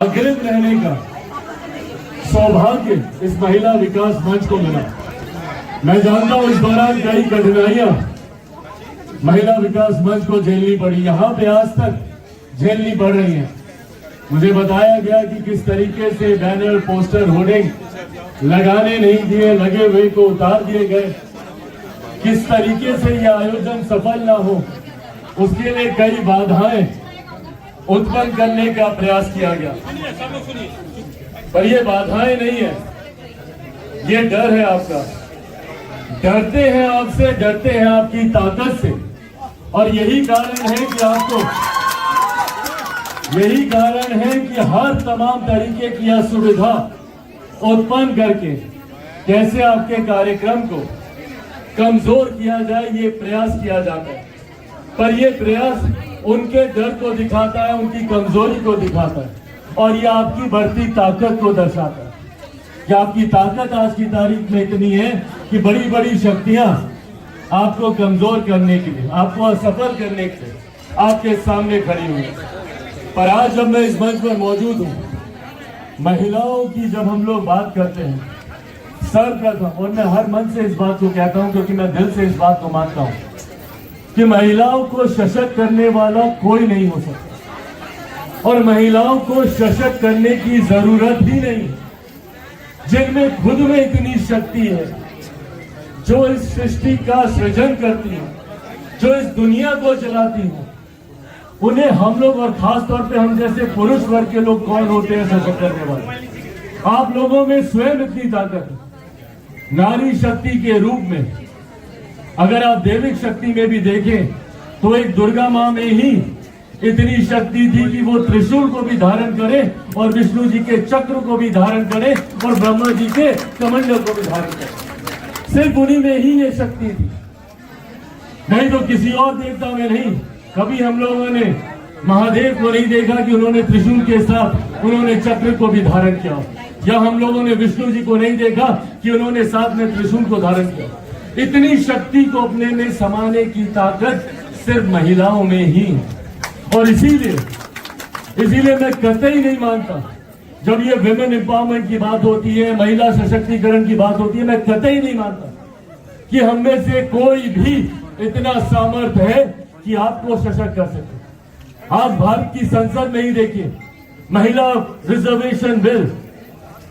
अग्रिम रहने का सौभाग्य इस महिला विकास मंच को मिला। मैं जानता हूं इस दौरान कई कठिनाइयां महिला विकास मंच को झेलनी पड़ी, यहाँ पे आज तक झेलनी पड़ रही हैं। मुझे बताया गया कि किस तरीके से बैनर, पोस्टर, होर्डिंग लगाने नहीं दिए, लगे हुए को उतार दिए गए, किस तरीके से यह आयोजन सफल ना हो उसके लिए कई बाधाएं उत्पन्न करने का प्रयास किया गया। पर ये बाधाएं नहीं है, ये डर है आपका। डरते हैं आपसे, डरते हैं आपकी ताकत से, और यही कारण है कि हर तमाम तरीके की असुविधा उत्पन्न करके कैसे आपके कार्यक्रम को कमजोर किया जाए, ये प्रयास किया जाता है। पर ये प्रयास उनके डर को दिखाता है, उनकी कमजोरी को दिखाता है, और ये आपकी बढ़ती ताकत को दर्शाता है कि आपकी ताकत आज की तारीख में इतनी है कि बड़ी बड़ी शक्तियां आपको कमजोर करने के लिए, आपको असफल करने के लिए आपके सामने खड़ी हुई। पर आज जब मैं इस मंच पर मौजूद हूं, महिलाओं की जब हम लोग बात करते हैं, सर्वप्रथम, और मैं हर मंच से इस बात को कहता हूं क्योंकि मैं दिल से इस बात को मानता हूं कि महिलाओं को सशक्त करने वाला कोई नहीं हो सकता, और महिलाओं को सशक्त करने की जरूरत ही नहीं। जिनमें खुद में इतनी शक्ति है, जो इस सृष्टि का सृजन करती है, जो इस दुनिया को चलाती है, उन्हें हम लोग, और खास तौर पे हम जैसे पुरुष वर्ग के लोग कौन होते हैं सशक्त करने वाले? आप लोगों में स्वयं इतनी ताकत है। नारी शक्ति के रूप में अगर आप दैविक शक्ति में भी देखें तो एक दुर्गा मां में ही इतनी शक्ति थी कि वो त्रिशूल को भी धारण करे, और विष्णु जी के चक्र को भी धारण करे, और ब्रह्मा जी के कमंडल को भी धारण करे। सिर्फ उन्हीं में ही ये शक्ति थी, नहीं तो किसी और देवता में नहीं। कभी हम लोगों ने महादेव को नहीं देखा कि उन्होंने त्रिशूल के साथ उन्होंने चक्र को भी धारण किया, या हम लोगों ने विष्णु जी को नहीं देखा कि उन्होंने साथ में त्रिशूल को धारण किया। इतनी शक्ति को अपने में समाने की ताकत सिर्फ महिलाओं में ही है। और इसीलिए मैं कतई नहीं मानता, जब ये विमेन एम्पावरमेंट की बात होती है, महिला सशक्तिकरण की बात होती है, मैं कतई नहीं मानता कि हम में से कोई भी इतना सामर्थ्य है कि आपको सशक्त कर सके। आज भारत की संसद में ही देखिए, महिला रिजर्वेशन बिल,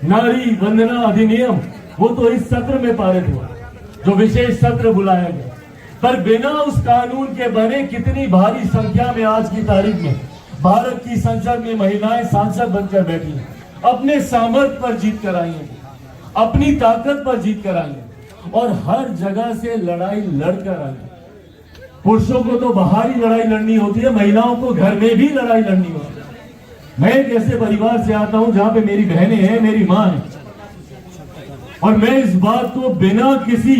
नारी वंदना अधिनियम, वो तो इस सत्र में पारित हुआ, जो विशेष सत्र बुलाया गया। पर बिना उस कानून के बने कितनी भारी संख्या में आज की तारीख में भारत की संसद में महिलाएं सांसद बनकर बैठी हैं, अपने सामर्थ्य पर जीत कर आई हैं, अपनी ताकत पर जीत कर आई हैं, और हर जगह से लड़ाई लड़कर आई हैं। पुरुषों को तो बाहर ही लड़ाई लड़नी होती है, महिलाओं को घर में भी लड़ाई लड़नी होती है। मैं एक ऐसे परिवार से आता हूं जहां पे मेरी बहनें हैं, मेरी मां है, और मैं इस बात को बिना किसी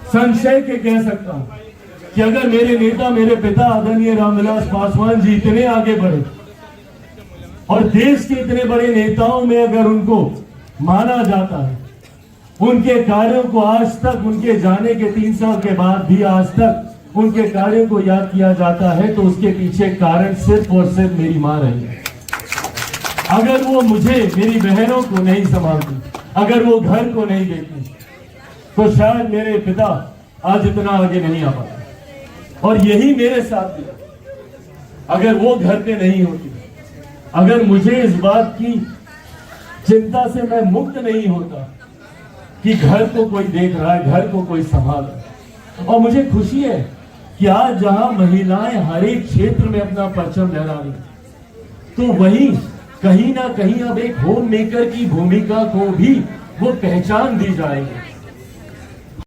संशय के कह सकता हूं कि अगर मेरे नेता, मेरे पिता आदरणीय रामविलास पासवान जी इतने आगे बढ़े, और देश के इतने बड़े नेताओं में अगर उनको माना जाता है, उनके कार्यों को आज तक, उनके जाने के 3 साल के बाद भी आज तक उनके कार्यों को याद किया जाता है, तो उसके पीछे कारण सिर्फ और सिर्फ मेरी मां रही है। अगर वो मुझे, मेरी बहनों को नहीं संभालती, अगर वो घर को नहीं देखती, तो शायद मेरे पिता आज इतना आगे नहीं आ पाते। और यही मेरे साथ भी, अगर वो घर पे नहीं होती, अगर मुझे इस बात की चिंता से मैं मुक्त नहीं होता कि घर को कोई देख रहा है, घर को कोई संभाल रहा है। और मुझे खुशी है कि आज जहां महिलाएं हर एक क्षेत्र में अपना परचम लहरा रही, तो वहीं कहीं ना कहीं अब एक होम मेकर की भूमिका को भी वो पहचान दी जाएगी।